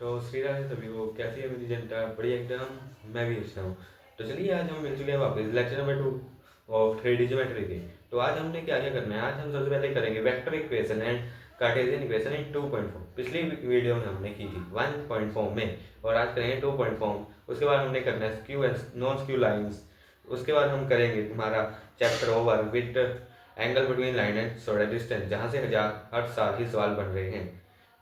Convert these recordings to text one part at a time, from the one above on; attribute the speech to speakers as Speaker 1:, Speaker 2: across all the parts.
Speaker 1: तो श्री राधे सभी को, कैसी है मेरी जनता? बढ़िया एकदम। मैं भी अच्छा हूँ। तो चलिए आज हम मिल चुके हैं वापस लेक्चर नंबर 2 और 3D ज्योमेट्री के। तो आज हमने क्या क्या करना है, आज हम सबसे पहले करेंगे vector equation and Cartesian equation in 2.4। पिछली वीडियो में हमने की थी 1.4 में, और आज करेंगे 2.4। उसके बाद हमने करना है skew and non skew lines. उसके बाद हम करेंगे तुम्हारा chapter over with angle between line and solar distance, जहाँ से हर साल ही सवाल बन रहे हैं।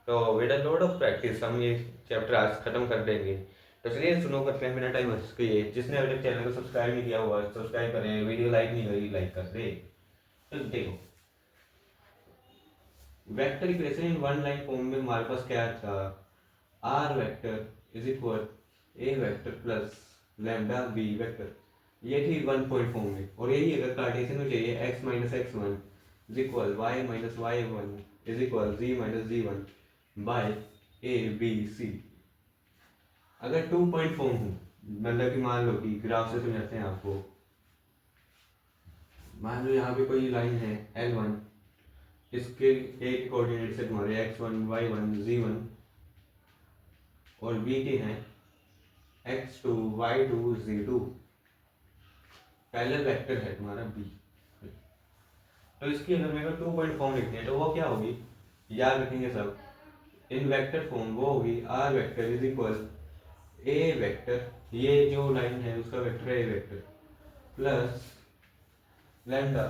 Speaker 1: तो with a load of practice हम ये चैप्टर आज खत्म कर देंगे। तो चलिए शुरू करते हैं बिना टाइम वेस्ट किए। जिसने अभी तक चैनल को सब्सक्राइब नहीं किया हुआ सब्सक्राइब करें, वीडियो लाइक नहीं करी लाइक कर दे। तो देखो, vector equation in one line form में हमारे पास क्या था, r vector is equal A vector plus lambda B vector. ये थी 1 फॉर्म में, और यही अगर कार्टेशियन में चाहिए x minus x one is equal y minus Y one is equal z minus ji one by a b c. अगर 2 form हूँ, मतलब कि मान लो कि ग्राफ से समझाते हैं आपको। मान लो यहाँ पे कोई लाइन है L1, इसके एक कोऑर्डिनेट से तुम्हारे x1 y1 z1 और b के हैं x2 y2 z2। Parallel vector है तुम्हारा b। तो इसकी अगर मेरे को 2 फॉर्म लिखनी है तो वो क्या होगी, याद रखेंगे सब। इन वेक्टर फॉर्म वो होगी R vector is equal A vector, ये जो लाइन है उसका वेक्टर है A vector, plus lambda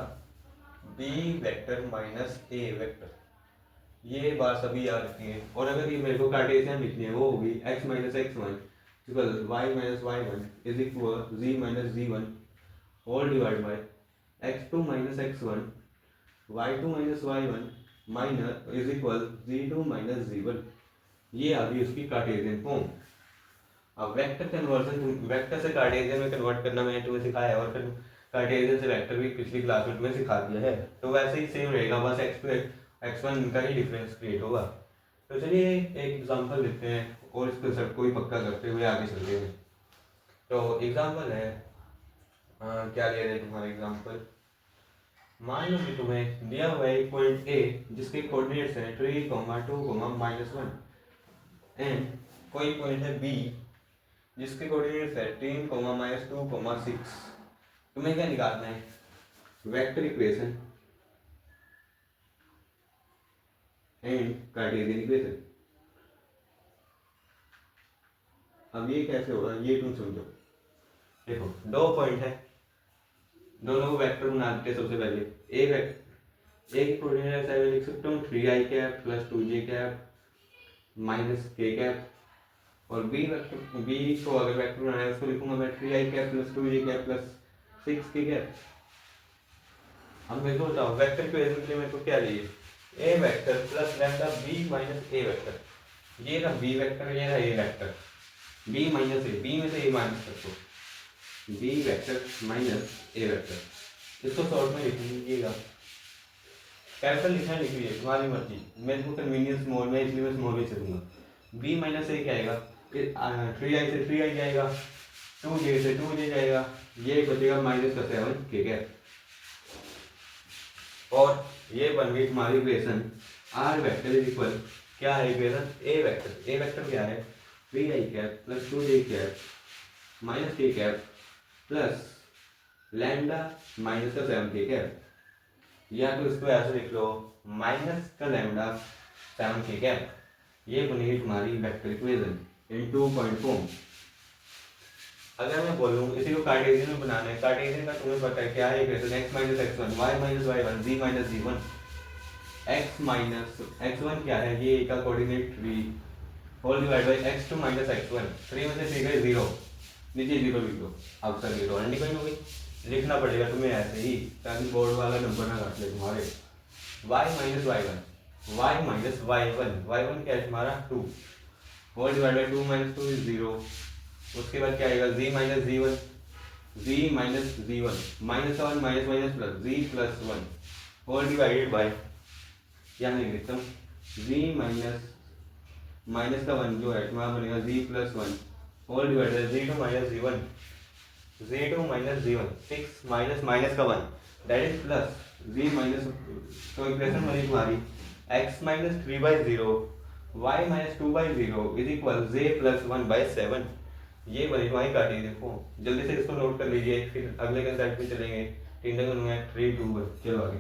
Speaker 1: B vector minus A vector. ये बात सभी याद रखनी है। और अगर ये मेरे को कार्टेशियन लिखनी है वो होगी x minus x one equal y minus Y one is equal z minus ji one whole divide by x2 minus x one y2 minus Y one minus is equal z2 minus ji one. ये आ गई उसकी Cartesian form. अब vector conversion, vector से Cartesian में convert करना मैंने तुम्हें सिखाया है, और फिर कार्टेशियन से वेक्टर भी पिछली क्लास में तुम्हें सिखा दिया है। तो वैसे ही सेम रहेगा, बस x1 का ही डिफरेंस क्रिएट होगा। तो चलिए एक एग्जांपल लेते हैं और इसको सबको ही पक्का करते हुए आगे चलते हैं। तो एग्जांपल है क्या ले रहे हैं तुम्हारा एग्जांपल। मान लो कि तुम्हें दिया हुआ है एक पॉइंट ए जिसके कोऑर्डिनेट्स हैं 3, 2, -1 एंड कोई पॉइंट है बी जिसके कोऑर्डिनेट्स है 3, -2, 6। तुम्हें क्या निकालना है, vector equation and Cartesian equation. अब ये कैसे होगा ये तुम समझो। देखो दो पॉइंट है, दोनों को वेक्टर बना देते। सबसे पहले ए वेक्टर, ए की कोऑर्डिनेट ऐसा लिख सकता हूँ 3i cap plus 2j cap minus k cap, और बी वेक्टर, बी को अगर वेक्टर बनाना है उसको लिखूंगा मैं 3i cap plus 2j cap plus 6k cap. अब मेरे को बताओ वेक्टर इक्वेशन के लिए मेरे को क्या चाहिए, A vector plus lambda B minus A vector. ये रहा बी वेक्टर, ये रहा A vector, B minus A, B में से ए माइनस कर दो, B vector minus A vector. इसको शॉर्ट में लिख लीजिएगा, कैपिटल लिखना लिख लीजिए तुम्हारी मर्जी, मेरे को कन्वीनियंस मोड में इसलिए मैं स्मॉल में चलूंगा। बी माइनस ए क्या आएगा, 3i से 3i जाएगा, 2j से 2j जाएगा, ये बचेगा माइनस का 7 k कैप। और ये बन गई तुम्हारी equation r vector is equal, क्या है equation, a vector. A vector क्या है 3i cap plus 2j cap minus k cap plus lambda minus का 7k कैप, या तो इसको ऐसे लिख लो माइनस का लैम्डा 7k कैप। ये बनेगी तुम्हारी वेक्टर इक्वेशन इन 2 फॉर्म। अगर मैं बोलूँ इसी को कार्टेशियन में बनाना है, कार्टेशियन का तुम्हें पता है क्या है equation, x minus x one Y minus Y one Z minus जी one. X minus x one क्या है, ये का coordinate 3 whole divide by x2 minus x one. 3 में से 3 गए 0, नीचे 0 लिख दो। अब सर ये तो अनडिफाइन हो गई, लिखना पड़ेगा तुम्हें ऐसे ही ताकि बोर्ड वाला नंबर ना काट ले तुम्हारे। y minus Y one, Y minus Y one, y one क्या है तुम्हारा 2 whole divide by 2 minus 2 is 0। उसके बाद क्या आएगा z माइनस जी वन, z माइनस जी वन माइनस का 1 minus minus plus z plus 1 whole divided by, यहाँ लिख देता हूँ z माइनस माइनस का 1 जो है तुम्हारा बनेगा z plus 1 whole divided z2 minus जी वन, z2 माइनस जी वन 6 माइनस माइनस का 1 that is plus z minus. तो इक्वेशन बनी तुम्हारी x minus 3/0 y minus 2/0 is equal j plus 1/7। ये बनी तुम्हारी कार्टेशियन फॉर्म। जल्दी से इसको नोट कर लीजिए, फिर अगले कंसेप्ट पे चलेंगे। 3 चलो आगे।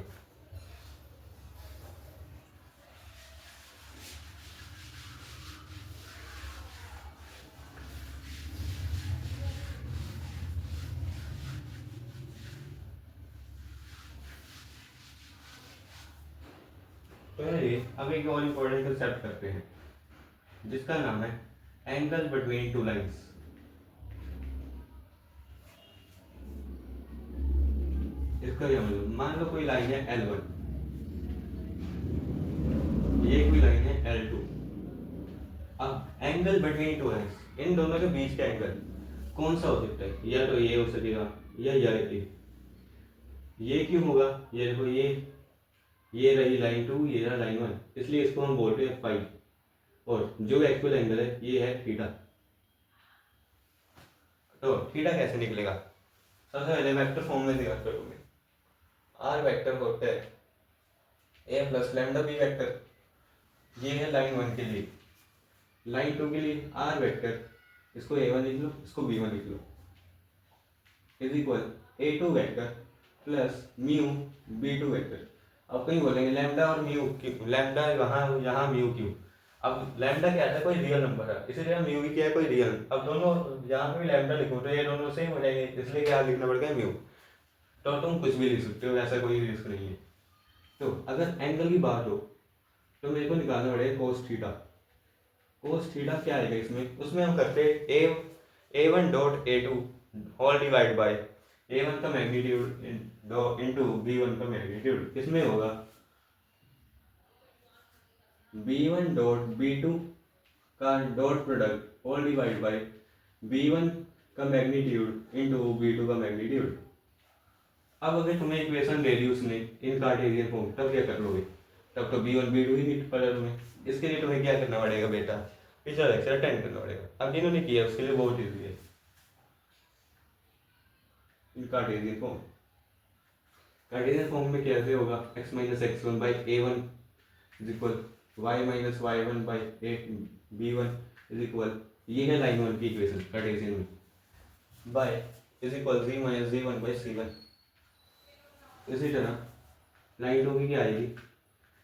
Speaker 1: तो ये अब एक और इम्पोर्टेंट कंसेप्ट करते हैं जिसका नाम है एंगल बिटवीन टू लाइंस। इसका क्या मतलब, मान लो कोई लाइन है L1, ये कोई लाइन है L2। अब एंगल बिटवीन टू लाइंस, इन दोनों के बीच का एंगल कौन सा हो सकता है? या तो ये हो सकेगा या ये क्यों होगा? ये देखो, ये रही लाइन 2, ये रहा लाइन 1, इसलिए इसको हम बोलते हैं फाई। और जो एक्चुअल एंगल है ये है थीटा। तो थीटा कैसे निकलेगा? सबसे पहले वेक्टर फॉर्म में दिखा करोगे। आर वेक्टर होता है ए प्लस लैम्डा बी वेक्टर। ये है लाइन 1 के लिए। लाइन 2 के लिए आर वेक्टर, इसको A1 लिख लो, इसको B1 लिख लो, is equal A2 vector plus mu B2 vector. अब कहीं बोलेंगे लैम्डा और म्यू क्यों, लैम्डा यहाँ म्यू क्यों? अब लैम्डा क्या है? कोई रियल नंबर है, इसीलिए म्यू भी क्या है? कोई रियल। अब दोनों यहाँ पे भी लैम्डा लिखो तो ये दोनों सेम हो जाएंगे, इसलिए क्या लिखना पड़ेगा? म्यू। तो तुम कुछ भी लिख सकते हो, ऐसा कोई रिस्क नहीं है। तो अगर एंगल की बात हो तो मेरे को निकालना पड़ेगा कोस थीटा। कोस थीटा क्या आएगा इसमें? उसमें हम करते हैं A1 dot A2 whole divide by A1 का मैग्नीट्यूड इंटू B1 का मैग्नीट्यूड। किसमें होगा? B1 डॉट B2 का dot product whole divide by B1 का मैग्नीट्यूड इंटू B2 का मैग्नीट्यूड। अब अगर तुम्हें इक्वेशन दे दी उसने इन कार्टेशियन फॉर्म, तब क्या कर लोगे? तब तो B1 B2 ही नहीं पड़ा तुम्हें। इसके लिए तुम्हें क्या करना पड़ेगा बेटा? पिछला लेक्चर अटेंड करना पड़ेगा। अब जिन्होंने किया उसके लिए बहुत ईजी है। In Cartesian form, Cartesian form में कैसे होगा? x minus x1 by A1 is equal y minus y1 by B1 is equal, ये है लाइन 1 की इक्वेशन कार्टेशियन में, by is equal z minus z1 by C1। इसी तरह लाइन 2 की क्या आएगी?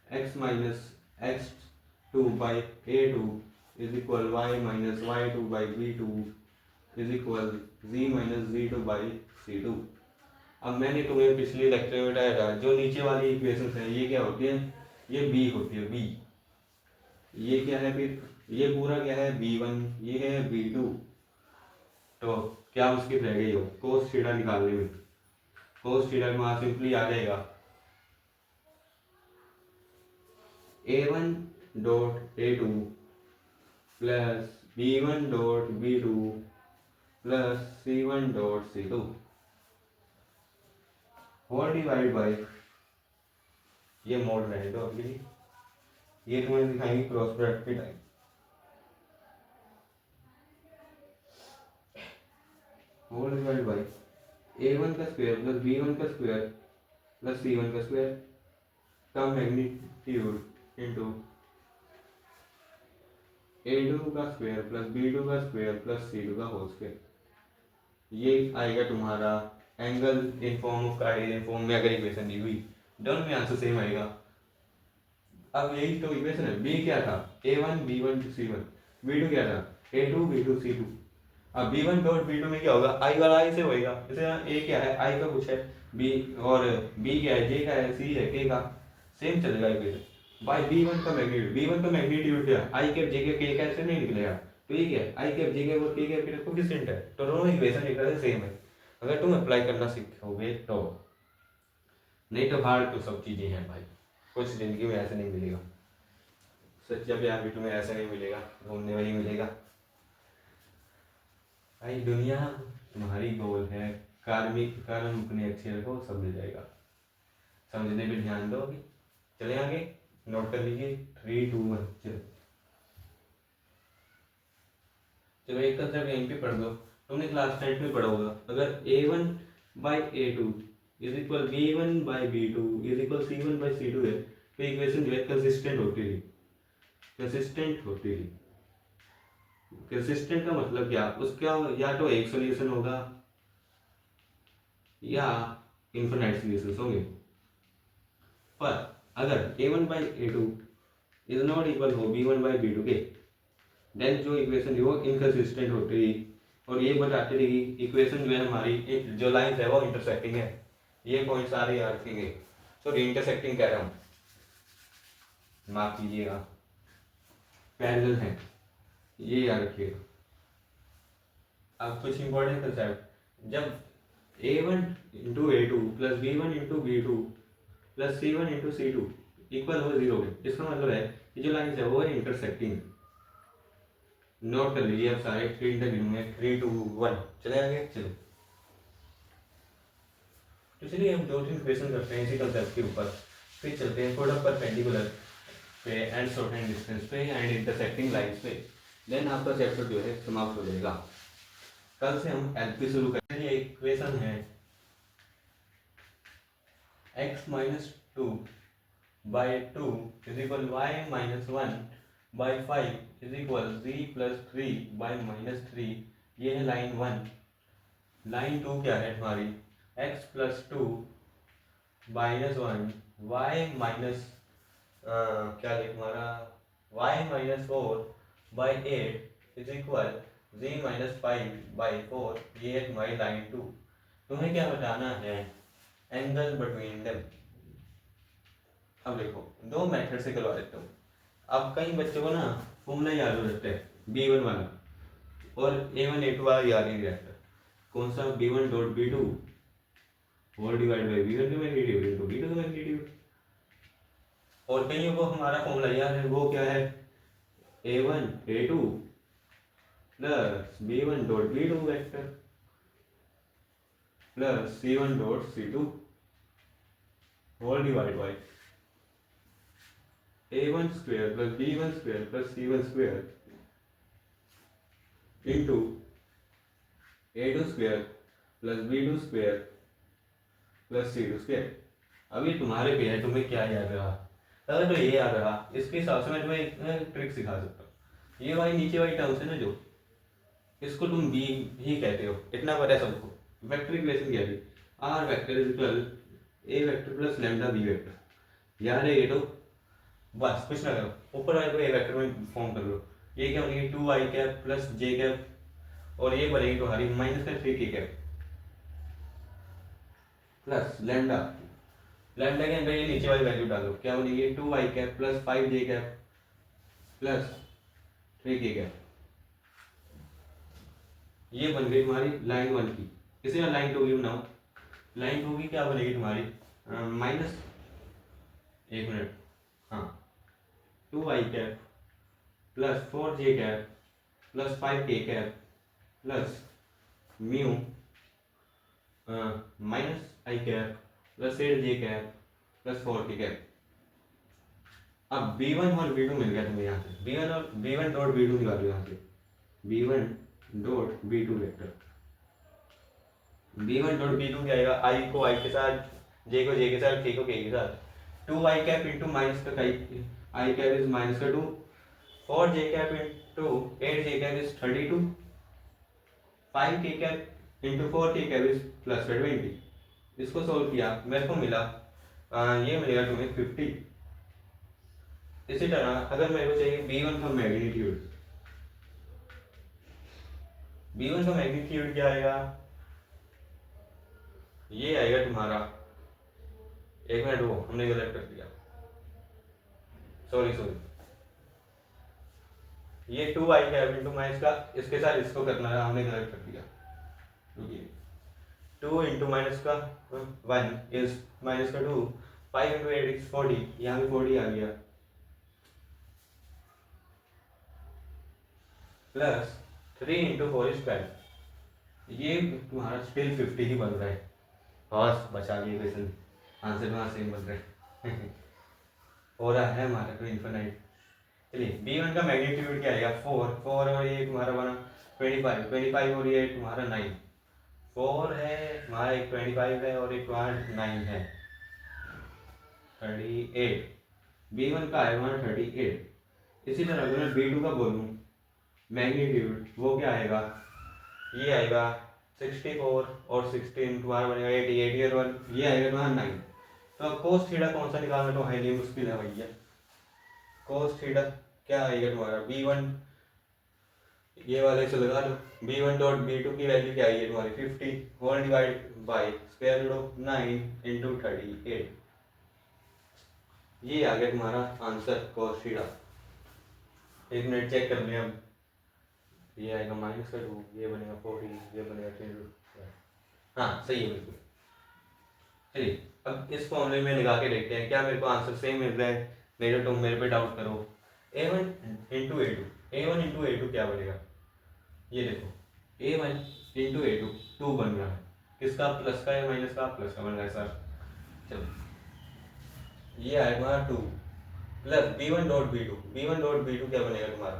Speaker 1: x minus x2 by A2 is equal y minus y2 by B2 is equal z minus z2 by C2। अब मैंने तुम्हें पिछले लेक्चर में बताया था जो नीचे वाली इक्वेशंस हैं ये क्या होती है? ये b होती है, b। ये क्या है फिर? ये पूरा क्या है? b1, ये है b2। तो क्या उसकी रह गई हो कोस थीटा निकालने में? कोस थीटा में सिंपली आ जाएगा A1 dot A2 plus B1 dot B2 plus C1 dot C2 whole divide by, ये मोड रहे दो अभी, ये तुम्हें दिखाएंगे क्रॉस प्रोडक्ट के time. Whole divide by A1 का स्क्वायर प्लस B1 का स्क्वायर प्लस C1 का स्क्वायर का मैग्नीट्यूड इनटू A2 का स्क्वायर प्लस B2 का स्क्वायर प्लस C2 का होल स्क्वायर। ये आएगा तुम्हारा angle in form of Cartesian form में अगर इक्वेशन दी हुई। दोनों में आंसर सेम आएगा। अब यही तो इक्वेशन है। b क्या था? A1 B1 C1। B2 क्या था? A2 B2 C2। अब B1 डॉट B2 में क्या होगा? I वाला I से होएगा। जैसे यहाँ A क्या है? I का कुछ है, B और B क्या है? J का है, C है, K का। सेम चलेगा इक्वेशन। बाय B1 का मैग्नीट्यूड, B1 का मैग्नीट्यूड क्या है? I cap J cap K cap से नहीं निकलेगा। तो ये क्या है? I कैप J कैप और K कैप के कोएफिशिएंट है। तो दोनों इक्वेशन एक तरह से सेम है अगर तुम अप्लाई करना सीखोगे तो। नहीं तो हार्ड तो सब चीजें हैं भाई, कुछ जिंदगी में ऐसे नहीं मिलेगा। सच्चा प्यार भी तुम्हें ऐसा नहीं मिलेगा, ढूंढने वही मिलेगा। भाई दुनिया तुम्हारी गोल है, कार्मिक कर्म अपने अच्छे रखो, सब मिल जाएगा। समझने पे ध्यान दो। अभी चले आगे, नोट कर लीजिए। 3 2 1 चलो एक कंसेप्ट यहीं पे पढ़ दो। तुमने क्लास 10 में पढ़ा होगा, अगर A1 by A2 is equal B1 by B2 is equal C1 by C2 है तो इक्वेशन जो है कंसिस्टेंट होती है। कंसिस्टेंट होती थी। कंसिस्टेंट का मतलब क्या, उसका या तो एक सोल्यूशन होगा या इन्फिनाइट सोल्यूशन होंगे। पर अगर a1/a2 इज नॉट इक्वल हो b1/b2 के, देन जो इक्वेशन है वो इनकंसिस्टेंट होती है और ये बताती रही इक्वेशन जो है हमारी, एक जो लाइन है वो इंटरसेक्टिंग है। ये पॉइंट सारे याद रखेंगे। सॉरी इंटरसेक्टिंग कह रहा हूँ, माफ कीजिएगा, पैरेलल है, ये याद रखिएगा। अब कुछ इंपॉर्टेंट कंसेप्ट, जब a1/a2 plus b1/b2 plus c1/c2 equal हो 0 के, इसका मतलब है कि जो लाइन है वो है इंटरसेक्टिंग। नोट कर लीजिए अब सारे, 3 तक गिनूंगे, 3 2 1, चले आगे। चलो तो चलिए हम 2-3 क्वेश्चन करते हैं इसी कंसेप्ट के ऊपर, फिर चलते हैं थोड़ा परपेंडिकुलर पे एंड शॉर्टेन डिस्टेंस पे एंड इंटरसेक्टिंग लाइंस पे, देन आपका चैप्टर जो है समाप्त हो जाएगा। कल से हम एलपी शुरू करते हैं। ये इक्वेशन है x-2/2 is equal y-1/5 is equal z+3/-3। ये है लाइन 1। लाइन 2 क्या है हमारी, x+2 -1 y- क्या है हमारा y-4/8 इज इक्वल z-5/4। ये है हमारी लाइन 2। तुम्हें क्या बताना है, एंगल बिटवीन देम। अब देखो दो मेथड से करवा देता हूँ। अब कई बच्चों को ना फॉर्मूला याद हो जाता है, b1 वाला और a1/a2 वाला याद नहीं रहता। कौन सा, b1.b2 whole divide by b1 का मैग्नीट्यूड इनटू b2 का मैग्नीट्यूड। और कईयों को हमारा फॉर्मूला याद है, वो क्या है, a1/a2 plus b1.b2 vector plus c1.c2 whole divide by a1 square plus b1 square plus c1 square into a2 square plus b2 square plus c2 square. अभी तुम्हारे पे है, तुम्हें क्या याद रहा। अगर तो ये याद रहा, इसके हिसाब से मैं तुम्हें एक ट्रिक सिखा सकता हूँ। ये वाली नीचे वाली टर्म्स है ना, जो इसको तुम बी ही कहते हो, इतना पता है सबको। वेक्टर इक्वेशन क्या है, are vector is equal A vector plus lambda B vector. याद है ये तो, बस कुछ ना करो, ऊपर वाले को ए वेक्टर में फॉर्म कर लो। ये क्या बनेगी, 2i cap plus J cap, और ये बनेगी तुम्हारी माइनस का 3k cap plus lambda. Lambda के अंदर ये नीचे वाली वैल्यू डालो, क्या बनेगी, 2i cap plus 5j cap plus 3k cap. ये बन गई तुम्हारी लाइन 1 की। इसी में लाइन 2 की बनाओ। लाइन 2 की क्या बनेगी तुम्हारी, माइनस, एक मिनट, हाँ, 2i cap plus 4j cap plus 5k cap plus mu minus I cap plus 8j cap plus 4k cap. अब b1 और b2 मिल गया तुम्हें यहाँ से, b1 और b1 डॉट b2 निकालो यहाँ से, b1 dot b2 vector. b1 dot b2 क्या आएगा, i को i के साथ, j को j के साथ, k को k के साथ, 2i कैप इंटू माइनस का i कैप इज माइनस का 2, 4j cap into 8j cap is 32, 5k cap into 4k cap is plus 20। इसको सोल्व किया, मेरे को मिला ये मिलेगा तुम्हें 50। इसी तरह अगर मेरे को चाहिए b1 का मैग्नीट्यूड, b1 का मैग्नीट्यूड क्या आएगा, ये आएगा तुम्हारा, एक मिनट वो हमने गलत कर दिया, सॉरी, ये 2i कैप इंटू माइनस का, इसके साथ इसको करना है, हमने गलत कर दिया। रुकिए, 2 इंटू माइनस का 1 इज माइनस का 2, 5 इंटू 8 इज 40, यहाँ भी 40 आ गया, प्लस 3 इंटू 4 इज 12। ये तुम्हारा स्टिल 50 ही बन रहा है। बस बचा लिए क्वेश्चन, आंसर वहाँ सेम बन रहा है हो रहा है हमारा तो इन्फिनाइट। चलिए b1 का मैग्नीट्यूड क्या आएगा, 4 और ये तुम्हारा बना 25 और ये तुम्हारा 9, 4 है तुम्हारा, एक 25 है और एक तुम्हारा 9 है, 38। b1 का है हमारा 38। इसी तरह अगर मैं B2 का बोलूँ मैग्नीट्यूड, वो क्या आएगा, ये आएगा 64 और 16 तुम्हारा बनेगा 80, 80 और 1 ये आएगा तुम्हारा 9। तो अब कोस थीटा कौन सा निकालना तो हाईली मुश्किल है भैया। कोस थीटा क्या आएगा तुम्हारा B1, ये वाले से लगा लो, B1 डॉट B2 की वैल्यू क्या आई है तुम्हारी 50 whole divide by square root of 9 into 38। ये आ गया तुम्हारा आंसर कोस थीटा। एक मिनट चेक कर लें अब। ये आएगा -2, ये बनेगा 40, ये बनेगा 3। हाँ सही है बिल्कुल। चलिए अब इस फॉर्मूले में लगा के देखते हैं क्या मेरे को आंसर सेम मिल रहा है, नहीं तो तुम मेरे पे डाउट करो। A1 इंटू A2 क्या बनेगा, ये देखो A1 इंटू A2 2 बन रहा है, किसका प्लस का या माइनस का, प्लस का बन रहा है सर। चलो ये आएगा तुम्हारा 2 प्लस B1 डॉट B2 क्या बनेगा तुम्हारा,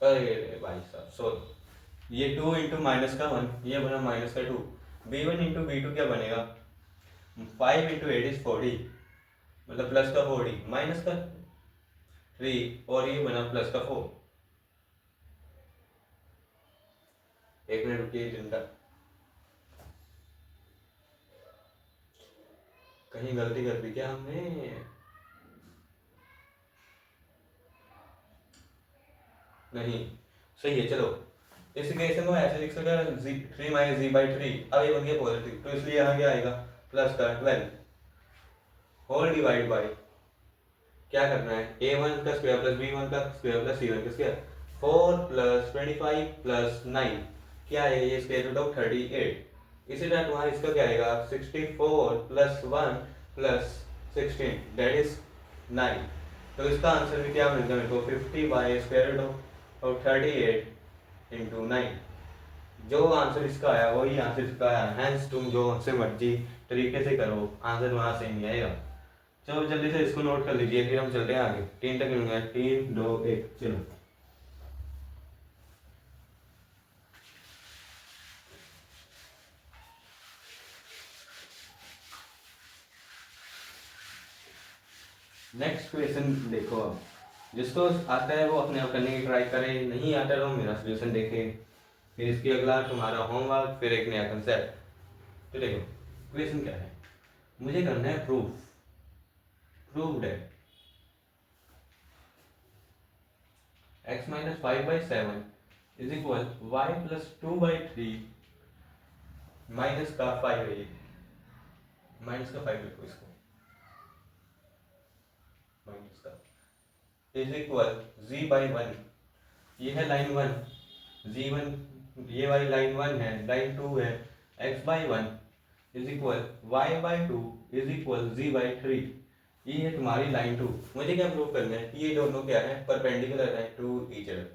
Speaker 1: अरे भाई साहब सॉरी, ये 2 इंटू माइनस का 1 ये बना माइनस का 2। B1 इंटू B2 क्या बनेगा 5 इंटू 8 इज 40, मतलब प्लस का 40 माइनस का 3 और ये बना प्लस का 4। एक मिनट रुकिए चिंता, कहीं गलती कर दी क्या हमने, नहीं सही है। चलो इस केस में ऐसे लिख सकते हैं 3 माइनस जी बाई 3, अब ये बन गया पॉजिटिव तो इसलिए यहाँ क्या आएगा प्लस का 12 होल डिवाइड बाई क्या करना है A1 का स्क्वायर प्लस B1 का स्क्वायर प्लस C1 का स्क्वायर 4 प्लस 25 प्लस 9 क्या है ये स्क्वायर रूट ऑफ 38। इसी तरह तुम्हारा इसका क्या आएगा 64 प्लस 1 प्लस 16 दैट इज 9। तो इसका आंसर भी क्या मिलता है मेरे को 50 by square root of 38 into 9। जो आंसर इसका आया वही आंसर इसका आया, हैंस तुम जो से मर्जी तरीके से करो आंसर वहां से नहीं आएगा। चलो जल्दी से इसको नोट कर लीजिए फिर हम चलते हैं आगे। 3 तक गिनूंगा, 3 2 1 चलो। नेक्स्ट क्वेश्चन देखो, अब जिसको आता है वो अपने आप करने की ट्राई करे, नहीं आता तो मेरा सोल्यूशन देखे, फिर इसके अगला तुम्हारा होमवर्क, फिर एक नया कंसेप्ट। तो देखो क्वेश्चन क्या है, मुझे करना है प्रूव्ड है x minus 5/7 is equal y plus 2/3 minus का 5 है, ये माइनस का 5 लिखो इसको, माइनस का इज इक्वल z/1, ये है लाइन 1 z1, ये वाली लाइन 1 है, लाइन 2 है x/1 is equal y/2 is equal z/3, ये है तुम्हारी लाइन 2। मुझे क्या प्रूव करना है कि ये दोनों क्या है परपेंडिकुलर है टू ईच अदर।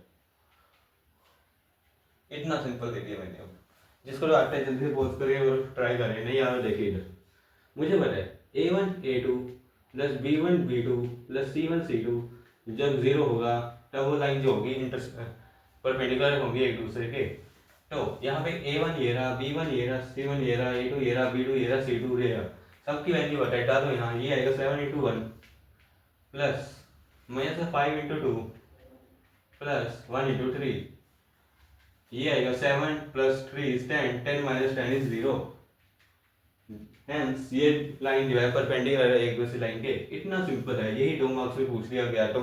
Speaker 1: इतना सिंपल दे दिया मैंने। अब जिसको जो आता है जल्दी से पोस्ट करिए और ट्राई करें, नहीं आ रहा देखिए इधर। मुझे पता है A1 A2 plus B1 B2 plus C1 C2 जब 0 होगा तब वो लाइन जो होगी परपेंडिकुलर होगी एक दूसरे के। तो यहाँ पे A1 ये रहा, B1 ये रहा, C1 ये रहा, A2 ये रहा, B2 ये रहा, C2 ये रहा, सबकी वैल्यू बता दो यहाँ। ये आएगा 7 into 1 plus minus 5 into 2 plus 1 into 3, ये आएगा 7 plus 3 is 10, 10 minus 10 is 0। Hence ये लाइन जो है परपेंडिकुलर है एक दूसरी लाइन के। इतना सिंपल है, यही 2 मार्क्स में पूछ लिया गया। तो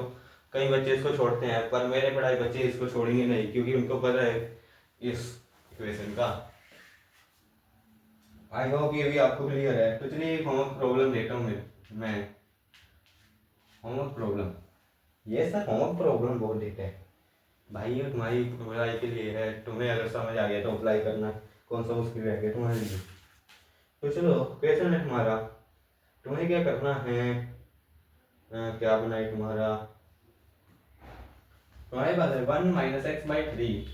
Speaker 1: कई बच्चे इसको छोड़ते हैं पर मेरे पढ़ाई बच्चे इसको छोड़ेंगे नहीं, क्योंकि उनको पता है इस इक्वेशन का। आई होप ये भी आपको क्लियर है। तो चलिए होमवर्क प्रॉब्लम देता हूँ मैं होमवर्क प्रॉब्लम, ये सर होमवर्क प्रॉब्लम बोल देते हैं भाई, ये तुम्हारी पढ़ाई के लिए है, तुम्हें अगर समझ आ गया तो अप्लाई करना, कौन सा मुश्किल रह गया तुम्हारे लिए। तो चलो क्वेश्चन है तुम्हारा, तुम्हें क्या करना है, क्या बनाए तुम्हारा, तुम्हारे पास है 1 minus x by 3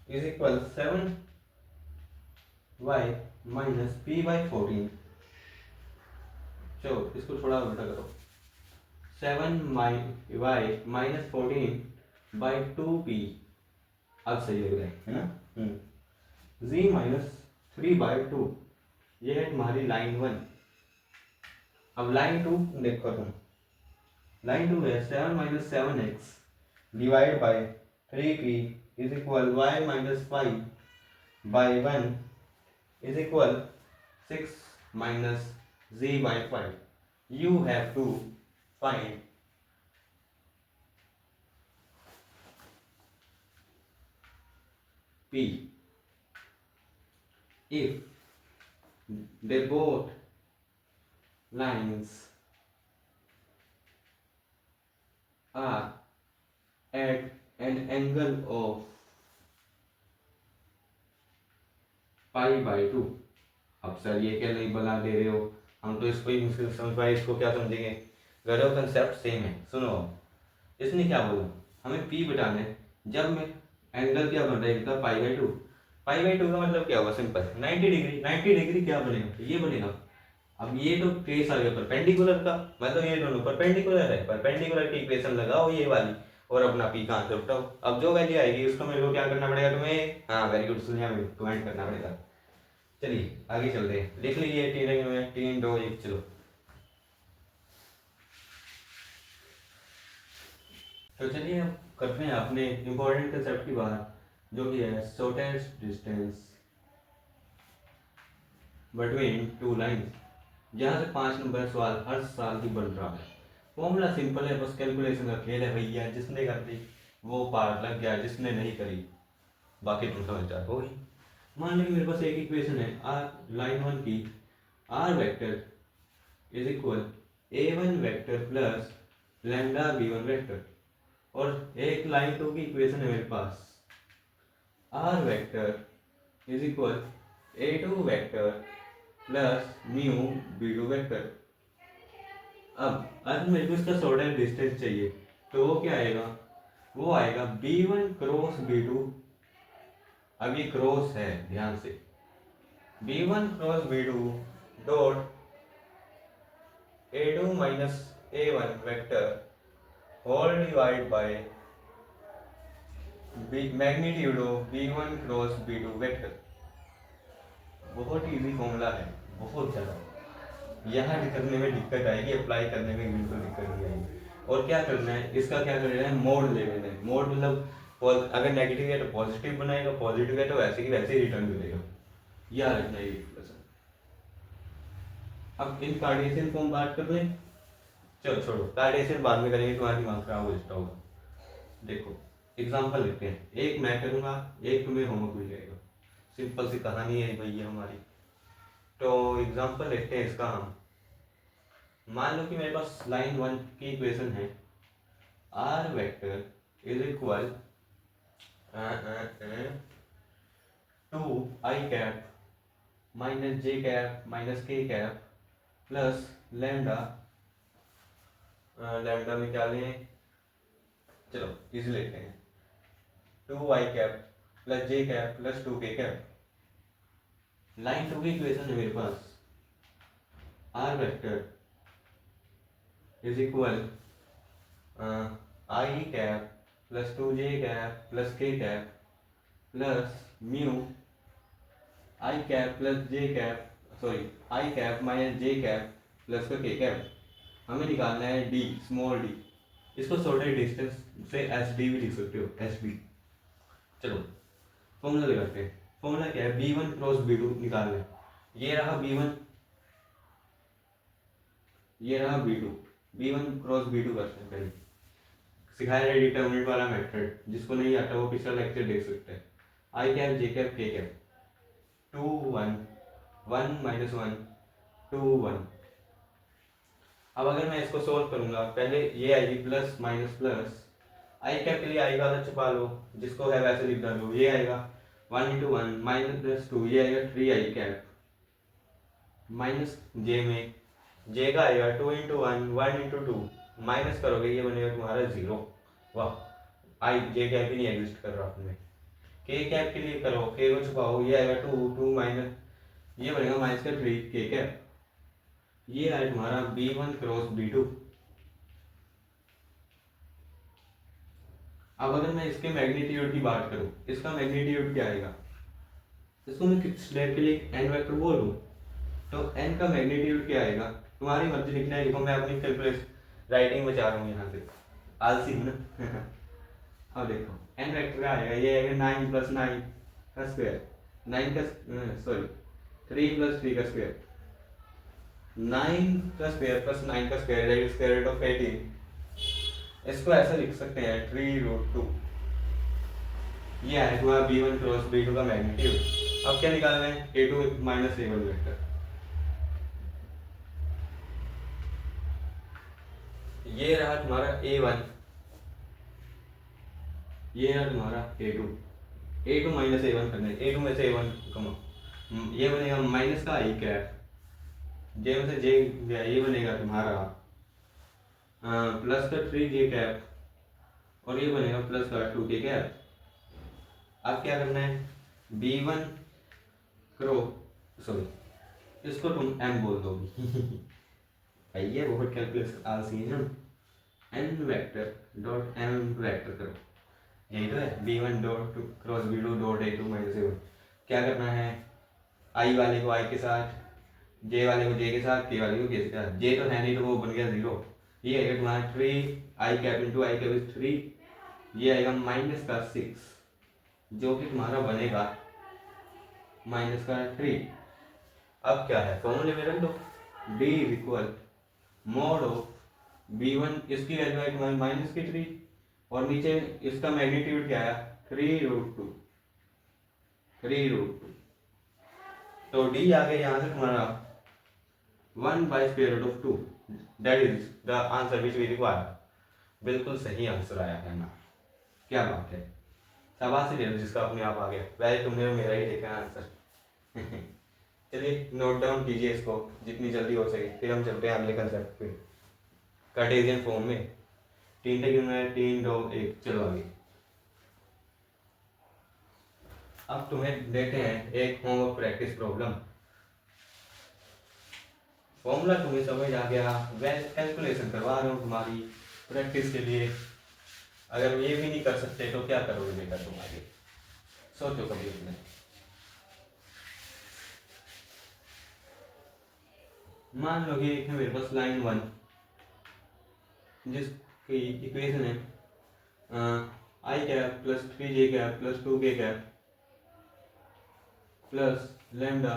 Speaker 1: is equal 7 y minus p by 14। चलो इसको थोड़ा उल्टा करो, 7 वाई माइनस 14 बाई 2p, अब सही लग रहा है ना। z माइनस 3/2, ये है तुम्हारी लाइन 1। अब लाइन 2 देखो तुम, लाइन 2 है 7 minus 7x divide by 3p is equal y minus 5 by 1 is equal 6 minus z by 5. You have to find p if they both lines are at an angle of pi by 2. अब sir ये क्या नहीं बना दे रहे हो, हम तो इसको ही मुश्किल समझ पाए, इसको क्या समझेंगे? गढ़ो कंसेप्ट सेम है. सुनो, इसने क्या बोला, हमें पी बताना है. जब मैं एंगल क्या बन रहा है इसका पाई बाई 2. पाई बाई 2 का मतलब क्या होगा? Simple 90 degree. 90 डिग्री क्या बनेगा? ये बनेगा. अब ये तो केस आ गया परपेंडिकुलर का, मतलब ये दोनों परपेंडिकुलर है. परपेंडिकुलर की इक्वेशन लगाओ ये वाली और अपना पी का आंसर उठाओ. अब जो वैल्यू आएगी उसको मेरे को क्या करना पड़ेगा तुम्हें? हाँ वेरी गुड, सुनिए हमें कमेंट करना पड़ेगा. चलिए आगे चलते हैं. लिख लीजिए 3 2 1. चलो तो चलिए अब करते हैं अपने इंपॉर्टेंट कंसेप्ट की बात, जो कि है shortest distance between two lines. जहाँ से 5 नंबर सवाल हर साल ही बन रहा है. फॉर्मूला सिंपल है, बस कैलकुलेशन का खेल है भैया. जिसने कर दी वो पार लग गया, जिसने नहीं करी बाकी तुम समझदार हो गई. मान लीजिए मेरे पास एक इक्वेशन है आर लाइन 1 की. R vector is equal a1 vector plus lambda b1 vector. और एक लाइन 2 की इक्वेशन है मेरे पास. R vector is equal a2 vector plus mu b2 vector. अब मेरे को इसका शॉर्टेस्ट डिस्टेंस चाहिए, तो वो क्या आएगा? वो आएगा b1 क्रॉस b2. अब ये क्रॉस है, ध्यान से. b1 cross b2 dot a2 minus a1 vector whole divide by magnitude of b1 cross b2 vector. बहुत इजी फॉर्मूला है, बहुत ज़्यादा. यहाँ करने में दिक्कत आएगी, अप्लाई करने में बिल्कुल दिक्कत नहीं आएगी. और क्या करना है, इसका क्या करना है? मोड ले लेना है. मोड मतलब अगर नेगेटिव है तो पॉजिटिव बनाएगा, पॉजिटिव है तो वैसे की वैसे ही रिटर्न करेगा. याद रखना ये इक्वेशन. अब इन कार्टेशियन फॉर्म बात कर लें. चलो छोड़ो, कार्टेशियन बाद में करेंगे, तुम्हारा दिमाग खराब हो जाता होगा. देखो एग्जाम्पल लेते हैं. एक मैं करूँगा, एक तुम्हें होमवर्क मिल जाएगा. सिंपल सी कहानी है भैया हमारी. तो एग्जाम्पल लेते हैं इसका हम. मान लो कि मेरे पास लाइन 1 की इक्वेशन है. Are vector is equal 2 I cap minus J cap minus K cap plus lambda. Lambda में क्या लें? चलो इजी लेते हैं. 2 I cap plus J cap plus 2 K cap. Line 2 की इक्वेशन है मेरे पास. R vector is equal I cap plus 2 J cap plus K cap plus mu I cap plus J cap, sorry I cap minus J cap plus का के cap. हमें निकालना है D, small D. इसको shortest distance से S D भी लिख सकते हो, एस डी. चलो फॉर्मूला लगाते हैं. फॉर्मूला क्या है? b1 क्रॉस b2 निकालना है. ये रहा b1, ये रहा b2. b1 क्रॉस b2 करते हैं पहले. सिखाया है डिटरमिनेंट वाला मेथड, जिसको नहीं आता वो पिछला लेक्चर देख सकते हैं. आई कैप जे कैप के कैप 2 1 1 माइनस 1 2 1. अब अगर मैं इसको सोल्व करूंगा, पहले ये आएगी प्लस माइनस प्लस. आई कैप के लिए आई का आधा छुपा लो, जिसको है वैसे लिख डालो. ये आएगा 1 इंटू 1 माइनस प्लस 2, ये आएगा 3 आई कैप माइनस जे में जे का आएगा 2 इंटू 1 1 इंटू 2 माइनस करोगे ये बनेगा तुम्हारा 0. वाह, आई जे कैप ही नहीं एग्जिस्ट कर रहा अपने. के कैप के लिए करो, के को छुपाओ, ये आएगा 2 2 माइनस, ये बनेगा माइनस का 3 के कैप. ये आया तुम्हारा b1 क्रॉस b2. अब अगर मैं इसके मैग्नीट्यूड की बात करूं, इसका मैग्नीट्यूड क्या आएगा? इसको मैं किस लेयर के लिए n वेक्टर बोलूं, तो n का मैग्नीट्यूड क्या आएगा? तुम्हारी मर्जी लिखना है, लिखो. मैं अपनी कैलकुलेशन राइटिंग बचा रहा हूँ यहाँ से, आलसी हूँ ना। अब देखो एन वेक्टर का आएगा, ये आएगा 9 + 9 का स्क्वायर, 9 का सॉरी 3 + 3 का स्क्वायर, 9 का स्क्वायर प्लस 9 का square that is square root of 18। इसको ऐसा लिख सकते हैं 3√2। ये है तुम्हारा b1 क्रॉस b2 का मैग्नीट्यूड। अब क्या निकालना है, a2 - a1 वेक्टर। ये रहा तुम्हारा a1, ये रहा तुम्हारा a2 - a1 करना है, a2 में से a1 कमा, ये बनेगा माइनस का i कैप, j में से j गया, ये बनेगा तुम्हारा प्लस का 3j कैप, और ये बनेगा प्लस का 2k कैप। अब क्या करना है, b1 करो, सॉरी इसको तुम m बोल दो ये बहुत कैलकुलेशन आलसी है ना। n vector dot m vector करो, यही तो है b1 dot cross b2 dot a2 - a1। क्या करना है, i वाले को i के साथ, j वाले को j के साथ, k वाले को k के साथ। j तो है नहीं तो वो बन गया 0। ये आएगा तुम्हारा 3 i cap into i cap is 3, ये आएगा माइनस का 6 जो कि तुम्हारा बनेगा माइनस का 3। अब क्या है, फॉर्मूले में रख दो, d is equal mode of b1, इसकी वैल्यू है तुम्हारी माइनस की 3, और नीचे इसका मैग्नीट्यूड क्या है 3√2, 3√2। तो d आ गया यहाँ से तुम्हारा 1/√2, that is the answer which we require. बिल्कुल सही आंसर आया है ना, क्या बात है, शाबाश दे दो जिसका अपने आप आ गया। वैसे तुमने मेरा ही देखा आंसर चलिए नोट डाउन कीजिए इसको जितनी जल्दी हो सके, फिर हम चलते हैं अगले कंसेप्ट पे कार्टेशियन फॉर्म में। 3 टे क्यों है, 3 2 1, चलो आगे। अब तुम्हें देते हैं एक होमवर्क प्रैक्टिस प्रॉब्लम। फॉर्मूला तुम्हें समझ आ गया, वेल कैलकुलेशन करवा रहा हूँ तुम्हारी प्रैक्टिस के लिए। अगर ये भी नहीं कर सकते तो क्या करोगे बेटा तुम आगे, सोचो कभी अपने। मान लो कि है मेरे पास लाइन 1 जिसकी इक्वेशन है i cap plus 3j cap plus 2k cap plus lambda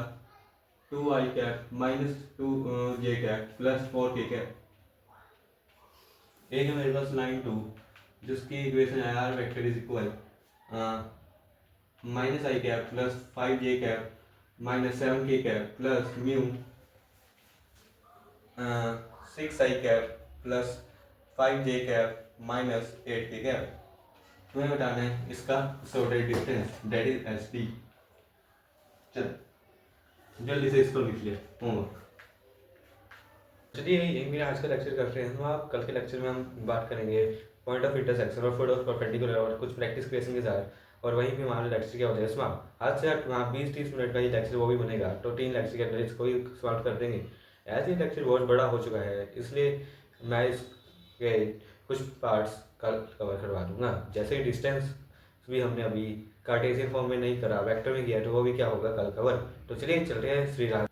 Speaker 1: 2i cap minus 2j cap plus 4k cap. एक है मेरे पास लाइन 2 जिसकी इक्वेशन है r vector is equal minus i cap plus 5j cap minus 7k cap plus mu 6i cap plus 5j cap minus 8k cap. तुम्हें बताना है इसका sorted distance that is SD। चल जल्दी से इसको लिख लिया होमवर्क।
Speaker 2: चलिए यही मेरा आज का लेक्चर करते हैं हम। आप कल के लेक्चर में हम बात करेंगे पॉइंट ऑफ इंटरसेक्शन और पॉइंट ऑफ परपेंडिकुलर और कुछ प्रैक्टिस क्वेश्चन के साथ, और वहीं पे हमारा लेक्चर क्या हो जाएगा समाप्त। आज से आप 20-30 मिनट का ही लेक्चर वो भी बनेगा, तो 3 लेक्चर के अंदर इसको ही समाप्त कर देंगे। ऐसे ही लेक्चर बहुत बड़ा हो चुका है, इसलिए मैं इसके कुछ पार्ट्स कल कवर करवा दूंगा। जैसे ही डिस्टेंस भी हमने अभी कार्टेशियन फॉर्म में नहीं करा, वेक्टर में किया, तो वो भी क्या होगा कल कवर। तो चलिए चलते हैं श्री राम।